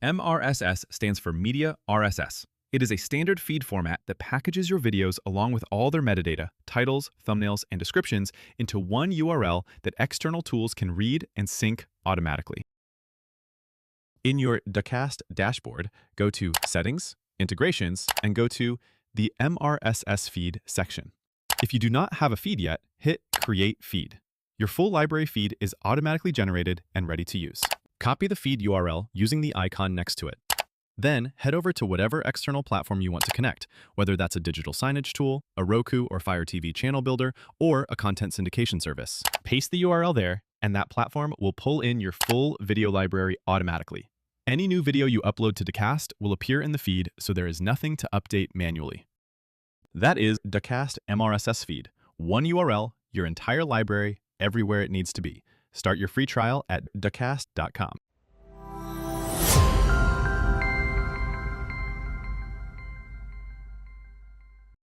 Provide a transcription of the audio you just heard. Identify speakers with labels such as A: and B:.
A: MRSS stands for Media RSS. It is a standard feed format that packages your videos along with all their metadata, titles, thumbnails, and descriptions into one URL that external tools can read and sync automatically. In your Dacast dashboard, go to Settings, Integrations, and go to the MRSS feed section. If you do not have a feed yet, hit Create Feed. Your full library feed is automatically generated and ready to use. Copy the feed URL using the icon next to it. Then head over to whatever external platform you want to connect, whether that's a digital signage tool, a Roku or Fire TV channel builder, or a content syndication service. Paste the URL there, and that platform will pull in your full video library automatically. Any new video you upload to Dacast will appear in the feed, so there is nothing to update manually. That is Dacast MRSS feed. One URL, your entire library, everywhere it needs to be. Start your free trial at Dacast.com.